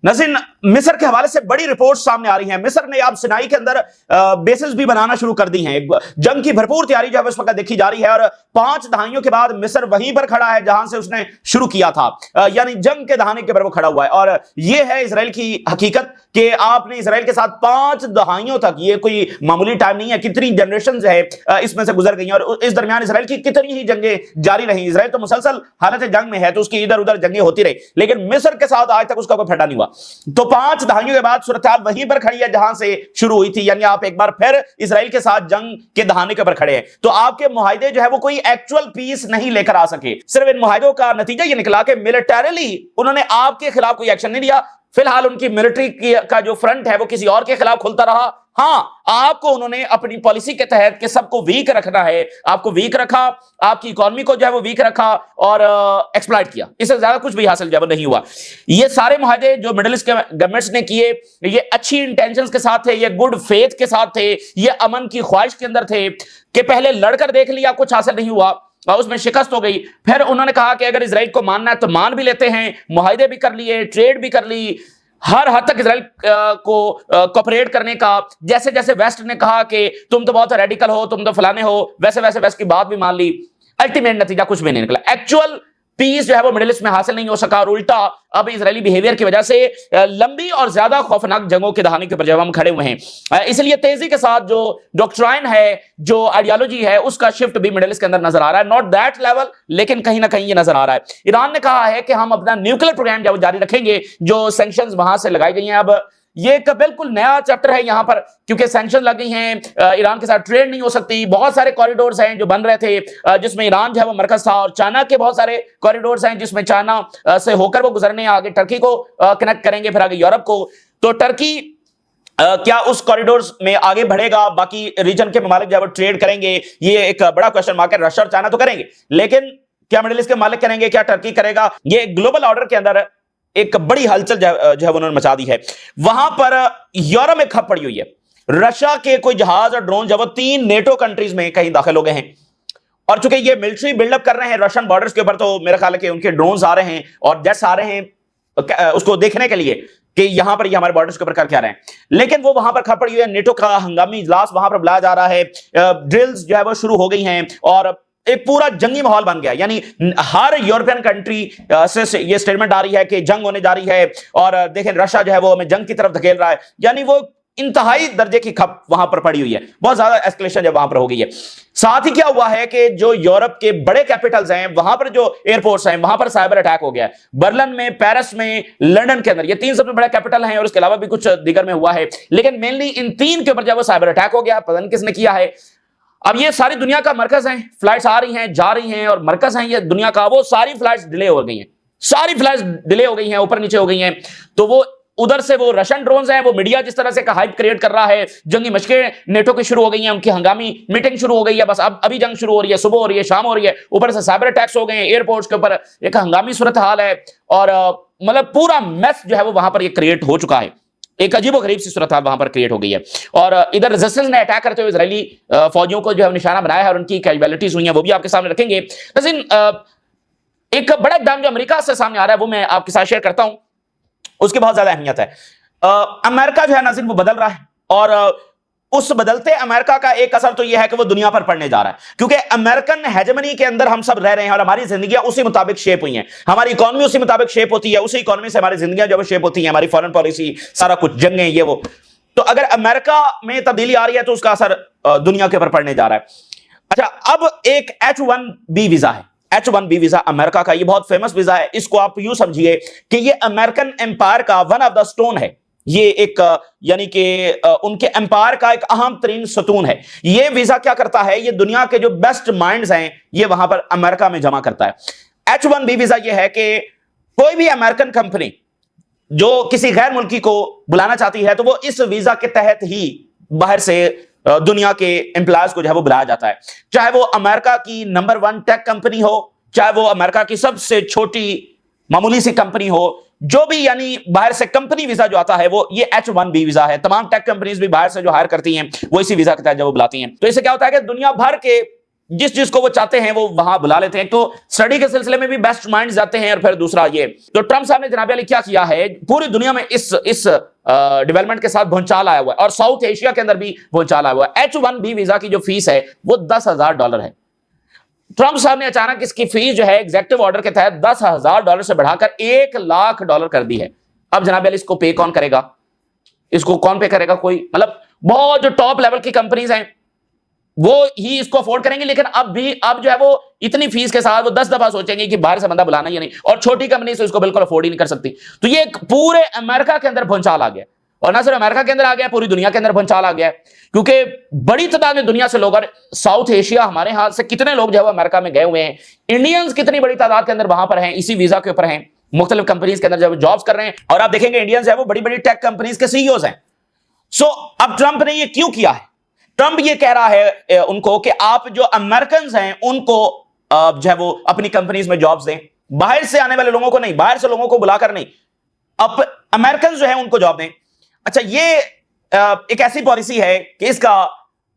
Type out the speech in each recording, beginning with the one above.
नज़ीर, मिस्र के हवाले से बड़ी रिपोर्ट सामने आ रही हैं। मिस्र ने अब सिनाई के अंदर बेसेस भी बनाना शुरू कर दी हैं। जंग की भरपूर तैयारी जो है इस वक्त देखी जा रही है और 5 दहाइयों के बाद मिस्र वहीं पर खड़ा है जहां से उसने शुरू किया था, यानी जंग के दहाने के पर वो खड़ा हुआ है। और यह है इसराइल की हकीकत कि आपने इसराइल के साथ 5 दहाइयों तक, ये कोई मामूली टाइम नहीं है, कितनी जनरेशन है इसमें से गुजर गई हैं और इस दरमियान इसराइल की कितनी ही जंगें जारी रही। इसराइल तो मुसलसल हालत जंग में है, तो उसकी इधर उधर जंगें होती रही, लेकिन मिस्र के साथ आज तक उसका कोई फटा नहीं हुआ। तो 5 दहाइयों के बाद सूरत हाल वहीं पर खड़ी है जहां से शुरू हुई थी, यानी आप एक बार फिर इसराइल के साथ जंग के दहाने के ऊपर खड़े हैं। तो आपके मुआहदे जो है वो कोई एक्चुअल पीस नहीं लेकर आ सके। सिर्फ इन मुआहदों का नतीजा यह निकला कि मिलिटरीली उन्होंने आपके खिलाफ कोई एक्शन नहीं लिया। फिलहाल उनकी मिलिट्री का जो फ्रंट है वो किसी और के खिलाफ खुलता रहा। हां, आपको उन्होंने अपनी पॉलिसी के तहत कि सबको वीक रखना है, आपको वीक रखा, आपकी इकोनॉमी को जो है वो वीक रखा और एक्सप्लॉइट किया। इससे ज्यादा कुछ भी हासिल जो है नहीं हुआ। ये सारे मुआहदे जो मिडिल ईस्ट के गवर्नमेंट्स ने किए, ये अच्छी इंटेंशंस के साथ थे, ये गुड फेथ के साथ थे, ये अमन की ख्वाहिश के अंदर थे कि पहले लड़कर देख लिया, कुछ हासिल नहीं हुआ और उसमें शिकस्त हो गई। फिर उन्होंने कहा कि अगर इजराइल को मानना है तो मान भी लेते हैं, मुआहदे भी कर लिए, ट्रेड भी कर ली, हर हद तक इजराइल को कोऑपरेट करने का। जैसे जैसे वेस्ट ने कहा कि तुम तो बहुत रेडिकल हो, तुम तो फलाने हो, वैसे वैसे वेस्ट की बात भी मान ली। अल्टीमेट नतीजा कुछ भी नहीं निकला। एक्चुअल पीस जो है वो मिडिल ईस्ट में हासिल नहीं हो सका और उल्टा अब इजरायली बिहेवियर की वजह से लंबी और ज्यादा खौफनाक जंगों के दहाने के ऊपर जब हम खड़े हुए हैं, इसलिए तेजी के साथ जो डॉक्ट्राइन है, जो आइडियोलॉजी है, उसका शिफ्ट भी मिडिल ईस्ट के अंदर नजर आ रहा है। नॉट दैट लेवल, लेकिन कहीं ना कहीं ये नजर आ रहा है। ईरान ने कहा है कि हम अपना न्यूक्लियर प्रोग्राम जो जारी रखेंगे, जो सैंक्शंस वहां से लगाई गई हैं। अब ये एक बिल्कुल नया चैप्टर है यहां पर, क्योंकि सैंक्शन लग गई हैं, ईरान के साथ ट्रेड नहीं हो सकती। बहुत सारे कॉरिडोर्स हैं जो बन रहे थे जिसमें ईरान जो है वो मरकज था, और चाइना के बहुत सारे कॉरिडोर्स हैं जिसमें चाइना से होकर वो गुजरने, आगे टर्की को कनेक्ट करेंगे, फिर आगे यूरोप को। तो टर्की क्या उस कॉरिडोर्स में आगे बढ़ेगा, बाकी रीजन के ममालिक जो ट्रेड करेंगे, ये एक बड़ा क्वेश्चन मार्क है। रशिया और चाइना तो करेंगे, लेकिन क्या मिडिल ईस्ट के मालिक करेंगे, क्या टर्की करेगा? ये ग्लोबल ऑर्डर के अंदर एक बड़ी हलचल जो है उन्होंने मचा दी है। वहां पर यूरोप में खप पड़ी हुई है। रशिया के कोई जहाज और ड्रोन जब 3 नेटो कंट्रीज में कहीं दाखिल हो गए हैं, और चूंकि ये मिलिट्री बिल्डअप कर रहे हैं रशियन बॉर्डर्स के ऊपर, तो मेरा ख्याल है कि उनके ड्रोन्स आ रहे हैं और जेट्स आ रहे हैं उसको देखने के लिए कि यहां पर ये हमारे बॉर्डर्स के ऊपर कर क्या रहे हैं। लेकिन वो वहां पर खप पड़ी हुई है। नेटो का हंगामी इजलास वहां पर बुलाया जा रहा है, ड्रिल्स जो है वो शुरू हो गई हैं और एक पूरा जंगी माहौल बन गया। यानी हर यूरोपियन कंट्री से ये स्टेटमेंट आ रही है कि जंग होने जा रही है, और देखें रशिया जो है वो हमें जंग की तरफ धकेल रहा है। यानी वो इंतहाई दर्जे की खप वहां पर पड़ी हुई है, बहुत ज्यादा एस्केलेशन जब वहां पर हो गई है। साथ ही क्या हुआ है कि जो यूरोप के बड़े कैपिटल्स हैं, वहां पर जो एयरपोर्ट्स हैं, वहां पर साइबर अटैक हो गया है। बर्लिन में, पेरिस में, लंदन के अंदर, ये 3 सबसे बड़े कैपिटल हैं, और इसके अलावा भी कुछ दीगर में हुआ है, लेकिन मेनली इन 3 के ऊपर जब वो साइबर अटैक हो गया, पता नहीं किसने किया है। अब ये सारी दुनिया का मरकज है, फ्लाइट्स आ रही हैं, जा रही हैं, और मरकज हैं ये दुनिया का, वो सारी फ्लाइट्स डिले हो गई हैं, सारी फ्लाइट्स डिले हो गई हैं, ऊपर नीचे हो गई हैं। तो वो उधर से वो रशियन ड्रोन्स हैं, वो मीडिया जिस तरह से का हाइप क्रिएट कर रहा है, जंगी मशकें नेटो की शुरू हो गई हैं, उनकी हंगामी मीटिंग शुरू हो गई है, बस अब अभी जंग शुरू हो रही है, सुबह हो रही है, शाम हो रही है, ऊपर से साइबर अटैक्स हो गए हैं, एयरपोर्ट्स के ऊपर एक हंगामी सूरत हाल है, और मतलब पूरा मैस जो है वो वहां पर ये क्रिएट हो चुका है। एक अजीबोगरीब सी सूरत वहां पर क्रिएट हो गई है, और इधर रेजिस्टेंस ने अटैक करते हुए इजरायली फौजियों को जो है निशाना बनाया है, और उनकी कैजुअलिटीज हुई हैं, वो भी आपके सामने रखेंगे। लेकिन एक बड़ा इक़दाम जो अमेरिका से सामने आ रहा है वो मैं आपके साथ शेयर करता हूं, उसकी बहुत ज्यादा अहमियत है। अमेरिका जो है नाज़रीन वो बदल रहा है, और उस बदलते अमेरिका का एक असर तो यह है कि वो दुनिया पर पड़ने जा रहा है, क्योंकि अमेरिकन हेजेमनी के अंदर हम सब रह रहे हैं और हमारी जिंदगियां उसी मुताबिक शेप हुई हैं, हमारी इकोनॉमी उसी मुताबिक शेप होती है, उसी इकोनॉमी से हमारी जिंदगियां जो शेप होती हैं, हमारी फॉरेन पॉलिसी, सारा कुछ, जंगें, ये वो। तो अगर अमेरिका में तब्दीली आ रही है तो उसका असर दुनिया के ऊपर पड़ने जा रहा है। अच्छा, अब एक H-1B वीजा है। H-1B वीजा अमेरिका का, ये बहुत फेमस वीजा है। इसको आप यूं समझिए कि ये अमेरिकन एम्पायर का वन ऑफ द स्टोन है। ये एक यानी कि उनके एम्पायर का एक अहम तरीन सतून है। ये वीजा क्या करता है, ये दुनिया के जो बेस्ट माइंड्स हैं ये वहां पर अमेरिका में जमा करता है। H-1B वीजा ये है कि कोई भी अमेरिकन कंपनी जो किसी गैर मुल्की को बुलाना चाहती है तो वो इस वीजा के तहत ही बाहर से दुनिया के एम्प्लॉयज को जो है वो बुलाया जाता है, चाहे वो अमेरिका की नंबर 1 टेक कंपनी हो, चाहे वो अमेरिका की सबसे छोटी मामूली सी कंपनी हो, जो भी, यानी बाहर से कंपनी वीजा जो आता है वो ये H-1B वीजा है। तमाम टेक कंपनीज भी बाहर से जो हायर करती हैं वो इसी वीजा के तहत जब वो बुलाती हैं। तो इससे क्या होता है कि दुनिया भर के जिस जिसको वो चाहते हैं वो वहां बुला लेते हैं। तो स्टडी के सिलसिले में भी बेस्ट माइंड्स जाते हैं। और फिर दूसरा ये, तो ट्रंप साहब ने जनाब अली क्या किया है, पूरी दुनिया में इस डेवलपमेंट के साथ भूचाल आया हुआ है, और साउथ एशिया के अंदर भी भूचाल आया हुआ है। H1B वीजा की जो फीस है वो $10,000 है। ट्रंप साहब ने अचानक इसकी फीस जो है एग्जीक्यूटिव ऑर्डर के तहत $10,000 से बढ़ाकर $1,00,000 कर दी है। अब जनाब अली इसको पे कौन करेगा, इसको कौन पे करेगा? कोई, मतलब बहुत जो टॉप लेवल की कंपनीज हैं वो ही इसको अफोर्ड करेंगे। लेकिन अब जो है वो इतनी फीस के साथ वो 10 दफा सोचेंगे कि बाहर से बंदा बुलाना या नहीं, और छोटी कंपनी से इसको बिल्कुल अफोर्ड ही नहीं कर सकती। तो ये पूरे अमेरिका के अंदर भूचाल आ गया, और ना सिर्फ अमेरिका के अंदर आ गया, पूरी दुनिया के अंदर भूचाल आ गया, क्योंकि बड़ी तादाद में दुनिया से लोग, और साउथ एशिया हमारे हाथ से कितने लोग जो है अमेरिका में गए हुए हैं, इंडियंस कितनी बड़ी तादाद के अंदर वहां पर हैं, इसी वीजा के ऊपर हैं, मुख्तलिफ कंपनीज के अंदर जब जॉब्स कर रहे हैं। और आप देखेंगे इंडियंस है वो बड़ी बड़ी टेक कंपनीज के सीईओज हैं। सो अब ट्रंप ने ये क्यों किया है? ट्रंप ये कह रहा है उनको कि आप जो अमेरिकन हैं उनको जो है वो अपनी कंपनीज में जॉब्स दें, बाहर से आने वाले लोगों को नहीं, बाहर से लोगों को बुलाकर नहीं, अब अमेरिकन जो है उनको जॉब दें। अच्छा, ये एक ऐसी पॉलिसी है कि इसका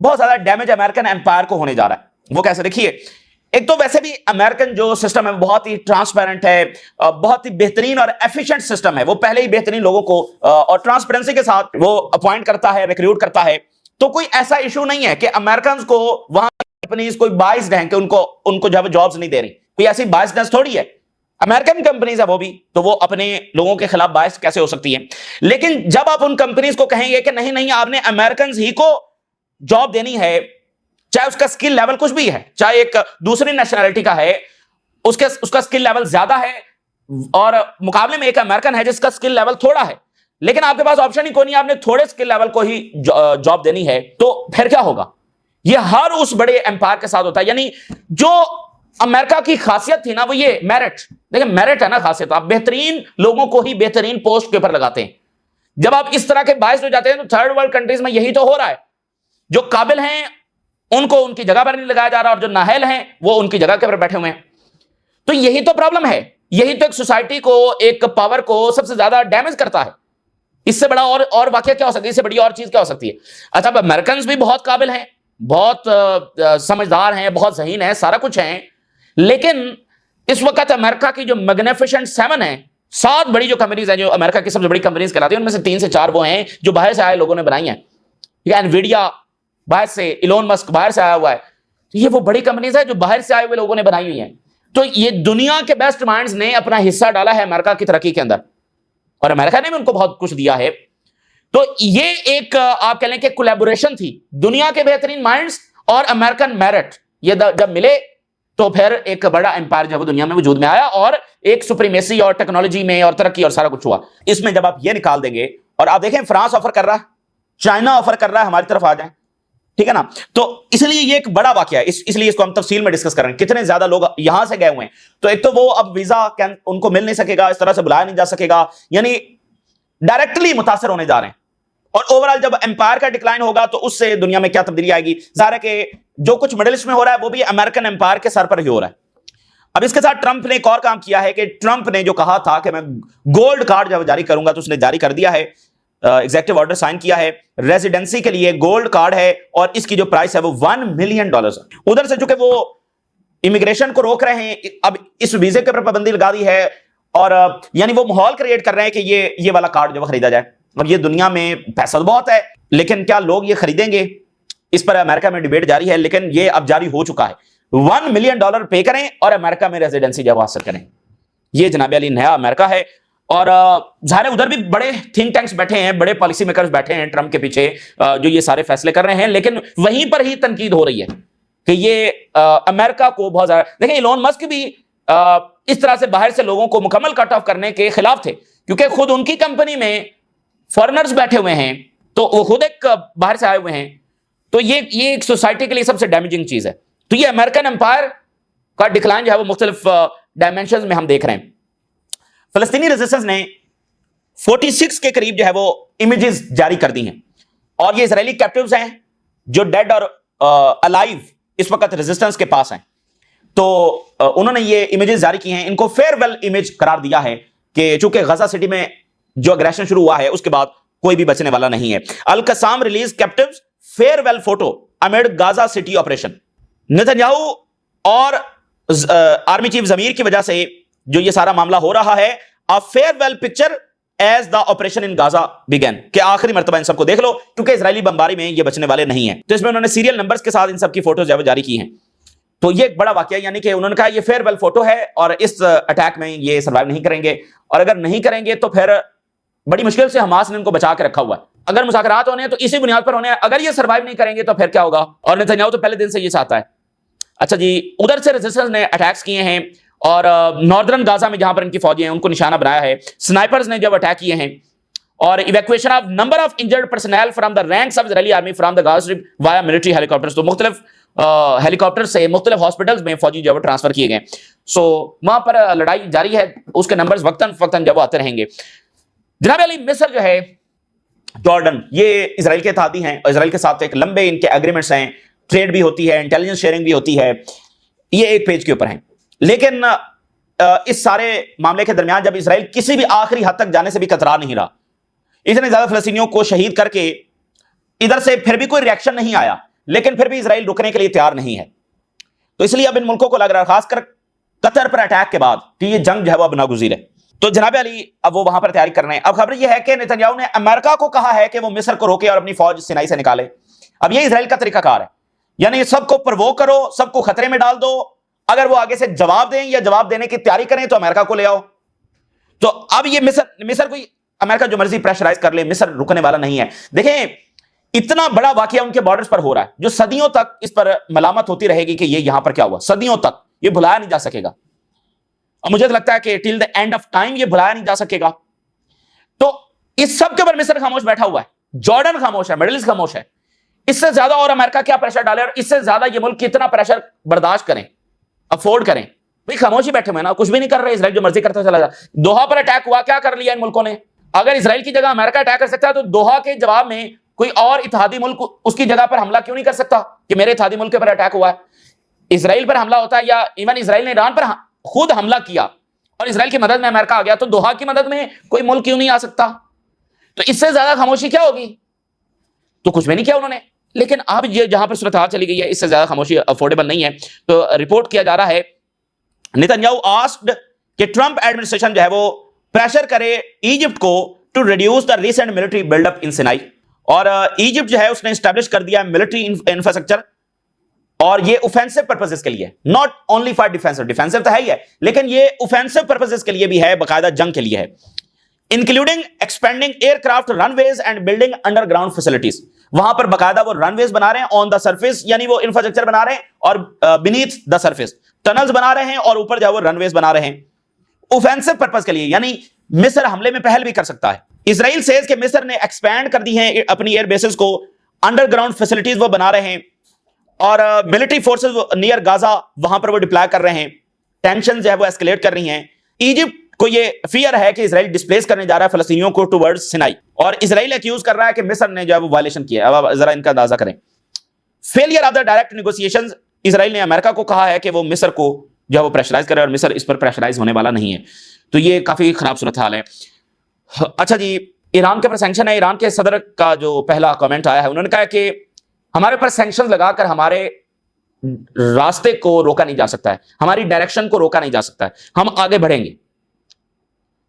बहुत ज्यादा डैमेज अमेरिकन एम्पायर को होने जा रहा है। वो कैसे? देखिए, एक तो वैसे भी अमेरिकन जो सिस्टम है बहुत ही ट्रांसपेरेंट है, बहुत ही बेहतरीन और एफिशिएंट सिस्टम है। वो पहले ही बेहतरीन लोगों को और ट्रांसपेरेंसी के साथ वो अपॉइंट करता है, रिक्रूट करता है। तो कोई ऐसा इशू नहीं है कि अमेरिकन को वहां कंपनीज कोई बाइस्ड हैं कि उनको जो है जॉब्स नहीं दे रही। कोई ऐसी बाइस्डनेस थोड़ी है, अमेरिकन कंपनीज है वो भी, तो वो अपने लोगों के खिलाफ बाइस्ड कैसे हो सकती है? लेकिन जब आप उन कंपनीज को कहेंगे कि नहीं नहीं आपने अमेरिकन ही को जॉब देनी है, चाहे उसका स्किल लेवल कुछ भी है, चाहे एक दूसरी नेशनैलिटी का है, उसका स्किल लेवल ज्यादा है और मुकाबले में एक अमेरिकन है जिसका स्किल लेवल थोड़ा है, लेकिन आपके पास ऑप्शन ही कोई नहीं, आपने थोड़े स्किल लेवल को ही जॉब देनी है, तो फिर क्या होगा? यह हर उस बड़े एम्पायर के साथ होता है। यानी जो अमेरिका की खासियत थी ना, वो ये मेरिट, देखिए मेरिट है ना खासियत, आप बेहतरीन लोगों को ही बेहतरीन पोस्ट के ऊपर लगाते हैं। जब आप इस तरह के बायस्ड हो जाते हैं तो थर्ड वर्ल्ड कंट्रीज में यही तो हो रहा है, जो काबिल हैं उनको उनकी जगह पर नहीं लगाया जा रहा, और जो नाहल हैं वो उनकी जगह के ऊपर बैठे हुए हैं। तो यही तो प्रॉब्लम है, यही तो एक सोसाइटी को, एक पावर को सबसे ज्यादा डैमेज करता है। इससे बड़ा और वाकया क्या हो सकती है, इससे बड़ी और चीज क्या हो सकती है? अच्छा, अब अमेरिकन भी बहुत काबिल हैं, बहुत समझदार हैं, बहुत ज़हीन हैं, सारा कुछ हैं, लेकिन इस वक्त अमेरिका की जो मैग्निफिसेंट 7 है, 7 बड़ी जो कंपनीज हैं जो अमेरिका की सबसे बड़ी कंपनीज कहलाती है, उनमें से 3 से 4 वो हैं जो बाहर से आए लोगों ने बनाई हैं। एनवीडिया बाहर से, इलोन मस्क बाहर से आया हुआ है, तो ये वो बड़ी कंपनीज है जो बाहर से आए हुए लोगों ने बनाई हुई हैं। तो ये दुनिया के बेस्ट माइंड्स ने अपना हिस्सा डाला है अमेरिका की तरक्की के अंदर, और अमेरिका ने भी उनको बहुत कुछ दिया है। तो ये एक आप कह लें कि कोलैबोरेशन थी, दुनिया के बेहतरीन माइंड्स और अमेरिकन मेरिट, ये जब मिले तो फिर एक बड़ा एम्पायर जब दुनिया में वजूद में आया, और एक सुप्रीमेसी और टेक्नोलॉजी में और तरक्की और सारा कुछ हुआ। इसमें जब आप ये निकाल देंगे, और आप देखें फ्रांस ऑफर कर रहा है, चाइना ऑफर कर रहा है हमारी तरफ आ जाए, ठीक है ना? तो इसलिए ये एक बड़ा वाकया है, इसलिए इसको हम तफसील में डिस्कस कर रहे हैं। कितने ज्यादा लोग यहां से गए हुए हैं, तो एक तो वो अब वीजा उनको मिल नहीं सकेगा, इस तरह से बुलाया नहीं जा सकेगा, यानी डायरेक्टली मुतासर होने जा रहे हैं। और ओवरऑल जब एम्पायर का डिक्लाइन होगा तो उससे दुनिया में क्या तब्दीली आएगी? जाहिर है कि जो कुछ मिडिल ईस्ट में हो रहा है वो भी अमेरिकन एम्पायर के सर पर ही हो रहा है। अब इसके साथ ट्रंप ने एक और काम किया है कि ट्रंप ने जो कहा था कि मैं गोल्ड कार्ड जब जारी करूंगा, तो उसने जारी कर दिया है, एग्जीक्यूटिव ऑर्डर साइन किया है। रेजिडेंसी के लिए गोल्ड कार्ड है, और इसकी जो प्राइस है वो $1 मिलियन है। उधर से चूंकि वो इमिग्रेशन को रोक रहे हैं, अब इस वीजे के ऊपर पाबंदी लगा दी है, और यानी वो माहौल क्रिएट कर रहे हैं कि ये वाला कार्ड जो खरीदा जाए। अब ये दुनिया में पैसा तो बहुत है, लेकिन क्या लोग ये खरीदेंगे? इस पर अमेरिका में डिबेट जारी है, लेकिन ये अब जारी हो चुका है। $1 मिलियन पे करें और अमेरिका में रेजिडेंसी जब हासिल करें। ये जनाब अली नया अमेरिका है। और जाहिर है उधर भी बड़े थिंक टैंक्स बैठे हैं, बड़े पॉलिसी मेकर्स बैठे हैं ट्रंप के पीछे, जो ये सारे फैसले कर रहे हैं, लेकिन वहीं पर ही तनकीद हो रही है कि ये अमेरिका को बहुत ज्यादा, देखिए इलोन मस्क भी इस तरह से बाहर से लोगों को मुकम्मल कट ऑफ करने के खिलाफ थे, क्योंकि खुद उनकी कंपनी में फॉरेनर्स बैठे हुए हैं, तो वो खुद एक बाहर से आए हुए हैं। तो ये एक सोसाइटी के लिए सबसे डैमेजिंग चीज है। तो ये अमेरिकन एम्पायर का डिक्लाइन जो है वो मुख्तलिफ डायमेंशंस में हम देख रहे हैं। फलस्तीनी रेजिस्टेंस ने 46 के करीब जो है वो इमेजेस जारी कर दी हैं, और ये इजरायली कैप्टिव्स हैं जो डेड और अलाइव इस वक्त रेजिस्टेंस के पास हैं। तो उन्होंने ये इमेजेस जारी की हैं, इनको फेयरवेल इमेज करार दिया है कि चूंकि गजा सिटी में जो अग्रेशन शुरू हुआ है उसके बाद कोई भी बचने वाला नहीं है। Al Qassam release captives farewell photo amid Gaza city operation. Netanyahu और आर्मी चीफ जमीर की वजह से जो ये सारा मामला हो रहा है, a farewell picture as the operation in Gaza began, कि आखिरी मर्तबा इन सबको देख लो, क्योंकि इजरायली बमबारी में ये बचने वाले नहीं है। तो इसमें उन्होंने सीरियल नंबर्स के साथ इन सब की फोटोज जारी की हैं। तो ये एक बड़ा वाकया, यानी कि उन्होंने कहा ये फेयरवेल फोटो है और इस अटैक में ये सर्वाइव नहीं करेंगे, और अगर नहीं करेंगे तो फिर बड़ी मुश्किल से हमास ने इनको बचा के रखा हुआ है। अगर मुज़ाकरात होने हैं तो इसी बुनियाद पर होने हैं, अगर ये सर्वाइव नहीं करेंगे तो फिर क्या होगा। और नेतन्याहू तो पहले दिन से ये चाहता है। अच्छा जी, उधर से रेजिस्टेंस ने अटैक्स किए हैं और नॉर्दर्न गाजा में जहां पर इनकी फौजी हैं उनको निशाना बनाया है। स्नाइपर्स ने जब अटैक किए हैं और evacuation of number of injured personal from the ranks of Israeli army from the Gaza strip via military helicopters. तो मुख्तलिफ हेलीकॉप्टर से मुख्तलिफ हॉस्पिटल्स में फौजी जो ट्रांसफर किए गए। सो वहां पर लड़ाई जारी है, उसके नंबर्स वक्तन फक्तन जब आते रहेंगे। जनाब अली, मिस्र जो है, जॉर्डन, ये इजराइल के इत्तेहादी हैं और इजराइल के साथ एक लंबे इनके एग्रीमेंट्स हैं, ट्रेड भी होती है, इंटेलिजेंस शेयरिंग भी होती है, ये एक पेज के ऊपर है। लेकिन इस सारे मामले के दरमियान जब इजराइल किसी भी आखिरी हद तक जाने से भी कतरा नहीं रहा, इतने ज्यादा फलस्तीनियों को शहीद करके इधर से फिर भी कोई रिएक्शन नहीं आया, लेकिन फिर भी इजराइल रुकने के लिए तैयार नहीं है। तो इसलिए अब इन मुल्कों को लग रहा है, खासकर कतर पर अटैक के बाद, कि ये जंग जो है वो अब नागुज़ीर है। तो जनाब अली, अब वो वहां पर तैयारी कर रहे हैं। अब खबर यह है कि नेतन्याहू ने अमेरिका को कहा है कि वो मिस्र को रोके और अपनी फौज सिनाई से निकाले। अब ये इजराइल का तरीकाकार है, यानी सबको प्रवोक करो, सबको खतरे में डाल दो, अगर वो आगे से जवाब दें या जवाब देने की तैयारी करें तो अमेरिका को ले आओ। तो अब ये मिस्र कोई अमेरिका जो मर्जी प्रेशराइज कर ले, मिस्र रुकने वाला नहीं है। देखें, इतना बड़ा वाकया उनके बॉर्डर्स पर हो रहा है जो सदियों तक इस पर मलामत होती रहेगी कि ये यहां पर क्या हुआ, सदियों तक ये भुलाया नहीं जा सकेगा। और मुझे तो लगता है कि till the end of time ये भुलाया नहीं जा सकेगा। तो इस सब के ऊपर मिस्र खामोश बैठा हुआ है, जॉर्डन खामोश है, मिडिल ईस्ट खामोश है। इससे ज्यादा और अमेरिका क्या प्रेशर डाले और इससे ज्यादा ये मुल्क कितना प्रेशर बर्दाश्त करें, अफोर्ड करें। भाई खामोश ही बैठे हुए ना, कुछ भी नहीं कर रहे, इजराइल जो मर्जी करता चला जा। दोहा पर अटैक हुआ, क्या कर लिया इन मुल्कों ने। अगर इजराइल की जगह अमेरिका अटैक कर सकता है तो दोहा के जवाब में कोई और इत्तेहादी मुल्क उसकी जगह पर हमला क्यों नहीं कर सकता कि मेरे इत्तेहादी मुल्क के पर अटैक हुआ है। इजराइल पर हमला होता है या इवन इजराइल ने ईरान पर खुद हमला किया और इजराइल की मदद में अमेरिका आ गया, तो दोहा की मदद में कोई मुल्क क्यों नहीं आ सकता। तो इससे ज्यादा खामोशी क्या होगी। तो कुछ भी नहीं किया उन्होंने। लेकिन अब ये जहां पर सूरत हाल चली गई है, इससे ज्यादा खामोशी अफोर्डेबल नहीं है। तो रिपोर्ट किया जा रहा है, नेतन्याहू आस्क्ड कि ट्रंप एडमिनिस्ट्रेशन जो है वो प्रेशर करे इजिप्ट को to reduce the recent military buildup in Sinai. और इजिप्ट जो है उसने एस्टैब्लिश कर दिया मिलिट्री इंफ्रास्ट्रक्चर, और ये ऑफेंसिव पर्पसेस के लिए, not only for defensive, defensive तो है ही है, लेकिन ये ऑफेंसिव पर्पसेस के लिए भी है, बाकायदा जंग के लिए है। Including expanding aircraft runways and building underground facilities. वहां पर बाकायदा वो रनवेज बना रहे हैं ऑन द सरफेस, यानी वो इंफ्रास्ट्रक्चर बना रहे हैं, और बीनीथ द सरफेस टनल्स बना रहे हैं, और ऊपर जो वो रनवेज बना रहे हैं ऑफेंसिव पर्पस के लिए। यानी मिस्र हमले में पहल भी कर सकता है। इजराइल सेज कि मिस्र ने एक्सपैंड कर दी है अपनी एयर बेसेस को, अंडरग्राउंड फैसिलिटीज वो बना रहे हैं, और मिलिट्री फोर्सेस नियर गाजा वहां पर वो डिप्लॉय कर रहे हैं। टेंशन जो है वो एस्केलेट कर रही हैं। इजिप्ट को ये फियर है कि इजराइल डिस्प्लेस करने जा रहा है फलस्तीनियों को टुवर्ड्स सिनाई, और इजराइल एक्यूज कर रहा है कि मिस्र ने जो है वो वायलेशन किया है। अब जरा इनका अंदाजा करें। Failure of the direct negotiations, Israel ने अमेरिका को कहा है कि वो मिस्र को जो है वो प्रेशराइज करे, और मिस्र इस पर प्रेशराइज होने वाला नहीं है। तो ये काफी खराब सूरत हाल है। अच्छा जी, ईरान के ऊपर सैंक्शन है। ईरान के सदर का जो पहला कमेंट आया है, उन्होंने कहा कि हमारे ऊपर सैंक्शन लगाकर हमारे रास्ते को रोका नहीं जा सकता है, हमारी डायरेक्शन को रोका नहीं जा सकता है, हम आगे बढ़ेंगे।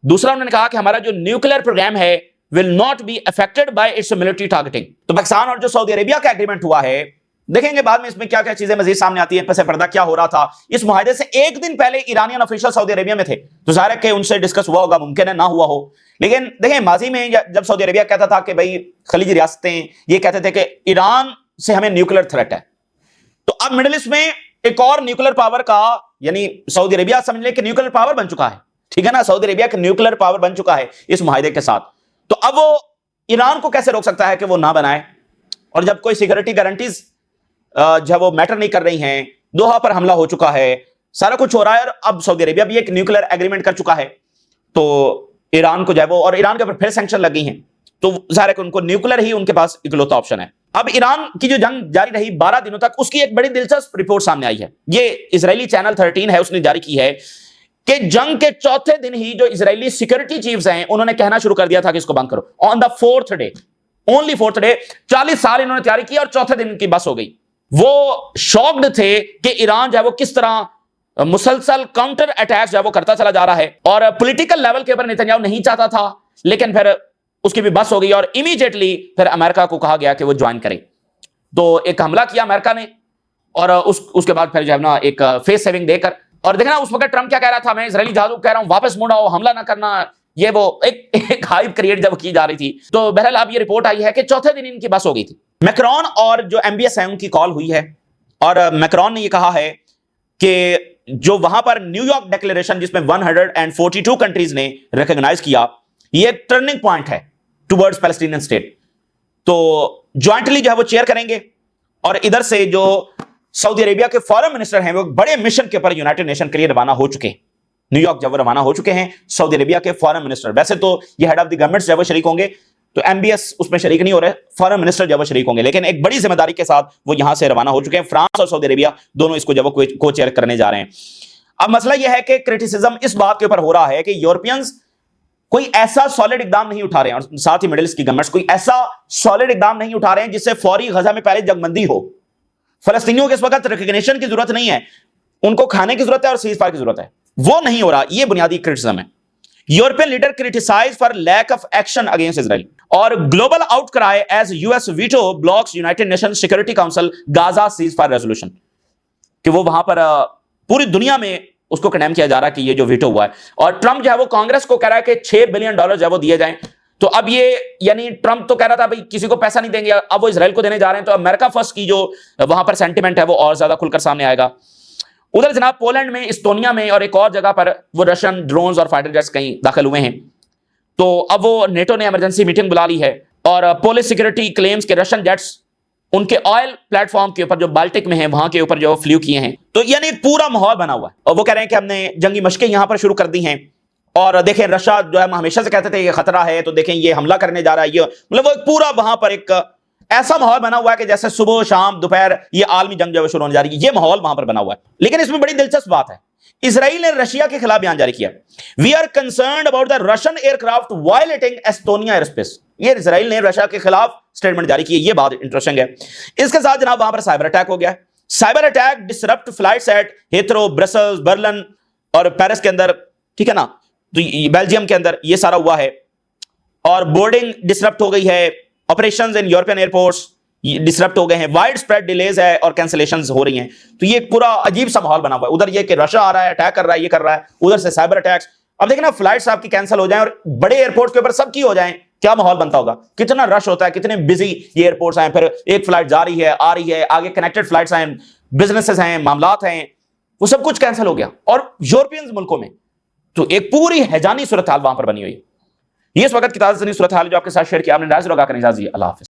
दूसरा उन्होंने कहा कि हमारा जो न्यूक्लियर प्रोग्राम है will not be affected by it's military targeting. तो पाकिस्तान और जो सऊदी अरेबिया का एग्रीमेंट हुआ है, देखेंगे बाद में इसमें क्या क्या चीजें मजीद सामने आती है, पसे पर्दा क्या हो रहा था। इस मुआहदे से एक दिन पहले ईरानियन ऑफिशियल सऊदी अरेबिया में थे, तो जाहिर है कि उनसे डिस्कस हुआ होगा, मुमकिन है ना हुआ हो। लेकिन देखें, माजी में जब सऊदी अरेबिया कहता था कि भाई खलीजी रियासतें ये कहते थे कि ईरान से हमें न्यूक्लियर थ्रेट है, तो अब मिडिल ईस्ट में एक और न्यूक्लियर पावर का, यानी सऊदी अरेबिया समझ ले कि न्यूक्लियर पावर बन चुका है, ठीक है ना, सऊदी अरेबिया का न्यूक्लियर पावर बन चुका है इस मुआहदे के साथ। तो अब वो ईरान को कैसे रोक सकता है कि वो ना बनाए। और जब कोई सिक्योरिटी गारंटीज जब वो मैटर नहीं कर रही हैं, दोहा पर हमला हो चुका है, सारा कुछ हो रहा है, और अब सऊदी अरेबिया भी एक न्यूक्लियर एग्रीमेंट कर चुका है, तो ईरान को जो है वो, और ईरान के ऊपर फिर सैंक्शन लगी हैं, तो जाहिर है कि उनको न्यूक्लियर ही उनके पास इकलौता ऑप्शन है। अब ईरान की जो जंग जारी रही 12 दिनों तक, उसकी एक बड़ी दिलचस्प रिपोर्ट सामने आई है। ये इजरायली चैनल 13 है, उसने जारी की है कि जंग के चौथे दिन ही जो इजरायली सिक्योरिटी चीफ्स हैं, उन्होंने कहना शुरू कर दिया था कि इसको बंद करो। On the 4th day, only 4th day, 40 साल इन्होंने तैयारी की और चौथे दिन की बस हो गई। वो शॉक्ड थे कि ईरान जो है वो किस तरह मुसलसल काउंटर अटैक जो है वो करता चला जा रहा है, और पॉलिटिकल लेवल के ऊपर नेतन्याहू नहीं चाहता था, लेकिन फिर उसकी भी बस हो गई और इमीडिएटली फिर अमेरिका को कहा गया कि वो ज्वाइन करे। तो एक हमला किया अमेरिका ने, और उसके बाद फिर जो है ना एक फेस सेविंग देकर, और देखना उस वक्त ट्रंप क्या कह रहा था, मैं इजरायली जहाजों को कह रहा हूं वापस मुड़ आओ, हमला ना करना, ये वो एक हाइप क्रिएट जब की जा रही थी। तो बहरहाल अब ये रिपोर्ट आई है कि चौथे दिन इनकी बस हो गई थी। मैक्रोन और जो एमबीएस है उनकी कॉल हुई है, और मैक्रोन ने ये कहा है कि जो वहां पर न्यूयॉर्क डिक्लेरेशन जिसमें 142 कंट्रीज ने रिकॉग्नाइज किया, ये टर्निंग पॉइंट है टुवर्ड्स पैलेस्टीनियन स्टेट। तो ज्वाइंटली जो है वो चेयर करेंगे, और इधर से जो सऊदी अरेबिया के फॉरेन मिनिस्टर हैं वो बड़े मिशन के ऊपर यूनाइटेड नेशन के लिए रवाना हो चुके हैं। न्यूयॉर्क जब वो रवाना हो चुके हैं सऊदी अरेबिया के फॉरेन मिनिस्टर, वैसे तो ये हेड ऑफ द गवर्नमेंट जब वो शरीक होंगे, तो एमबीएस उसमें शरीक नहीं हो रहे, फॉरेन मिनिस्टर जब वो शरीक होंगे, लेकिन एक बड़ी जिम्मेदारी के साथ वो यहां से रवाना हो चुके हैं। फ्रांस और सऊदी अरेबिया दोनों इसको जब वो को चेयर करने जा रहे हैं। अब मसला यह है कि क्रिटिसिज्म इस बात के ऊपर हो रहा है कि यूरोपियंस कोई ऐसा सॉलिड इकदाम नहीं उठा रहे हैं, और साथ ही मिडिल ईस्ट की गवर्नमेंट्स कोई ऐसा सॉलिड इकदाम नहीं उठा रहे हैं जिससे फौरी गजा में पहले जंगबंदी हो। फलस्तीनियों को इस वक्त रिकॉग्निशन की जरूरत नहीं है, उनको खाने की जरूरत है और सीज फायर की जरूरत है, वो नहीं हो रहा। ये बुनियादी क्रिटिसिज्म है। European leader criticise for lack of action against Israel, और global outcry as US veto blocks United Nation Security Council Gaza ceasefire resolution, कि वो वहां पर पूरी दुनिया में उसको कंडेम किया जा रहा है कि ये जो वीटो हुआ है। और ट्रंप जो है वो कांग्रेस को कह रहा है कि $6 बिलियन जो है वो दिए जाएं। तो अब ये यानी ट्रंप तो कह रहा था भाई किसी को पैसा नहीं देंगे, अब वो इजराइल को देने जा रहे हैं, तो अमेरिका फर्स्ट की जो वहां पर सेंटिमेंट है वो और ज्यादा खुलकर सामने आएगा। उधर जनाब पोलैंड में, इस्टोनिया में और एक और जगह पर वो रशियन ड्रोन्स और फाइटर जेट्स कहीं दाखिल हुए हैं। तो अब वो नेटो ने इमरजेंसी मीटिंग बुला ली है, और पोलिस सिक्योरिटी क्लेम्स के रशियन जेट्स उनके ऑयल प्लेटफॉर्म के ऊपर जो बाल्टिक में है वहां के ऊपर जो फ्लू किए हैं। तो यानी एक पूरा माहौल बना हुआ है, और वो कह रहे हैं कि हमने जंगी मशकें यहां पर शुरू कर दी हैं, और देखें रशिया जो है हमेशा से कहते थे ये खतरा है, तो देखें ये हमला करने जा रहा है। ये मतलब वो एक पूरा वहां पर एक ऐसा माहौल बना हुआ है कि जैसे सुबह शाम दोपहर ये आलमी जंग जो है शुरू होने जा रही है, ये माहौल वहां पर बना हुआ है। लेकिन इसमें बड़ी दिलचस्प बात है, इजराइल ने रशिया के खिलाफ बयान जारी किया, we are concerned about the Russian aircraft violating Estonia airspace. ये इजराइल ने रशिया के खिलाफ स्टेटमेंट जारी की है, ये बात इंटरेस्टिंग है। इसके साथ जनाब वहां पर साइबर अटैक हो गया। Cyber attack disrupt flights at Heathrow, Brussels, Berlin और पेरिस के अंदर, ठीक है ना, तो बेल्जियम के अंदर ये सारा हुआ है, और बोर्डिंग डिसरप्ट हो गई है, operations in European airports disrupt हो गए हैं, वाइड स्प्रेड डिलेज है और कैंसिलेशंस हो रही हैं। तो ये पूरा अजीब सा माहौल बना हुआ है। उधर ये कि रशिया आ रहा है, अटैक कर रहा है, ये कर रहा है, उधर से साइबर अटैक्स। अब देखना फ्लाइट्स आपकी कैंसिल हो जाएं और बड़े एयरपोर्ट्स के ऊपर सबकी हो जाएं, क्या माहौल बनता होगा, कितना रश होता है, कितने बिजी ये एयरपोर्ट्स हैं, फिर एक फ्लाइट जा रही है, आ रही है, आगे कनेक्टेड फ्लाइट्स हैं, बिजनेसेस हैं, मामलात हैं, वो सब कुछ कैंसिल हो गया। और यूरोपियन मुल्कों में तो एक पूरी हैजानी सूरत हाल वहां पर बनी हुई है। ये इस वक्त की ताज़ा सूरत हाल जो आपके साथ शेयर किया आपने। अल्लाह हाफ़िज़।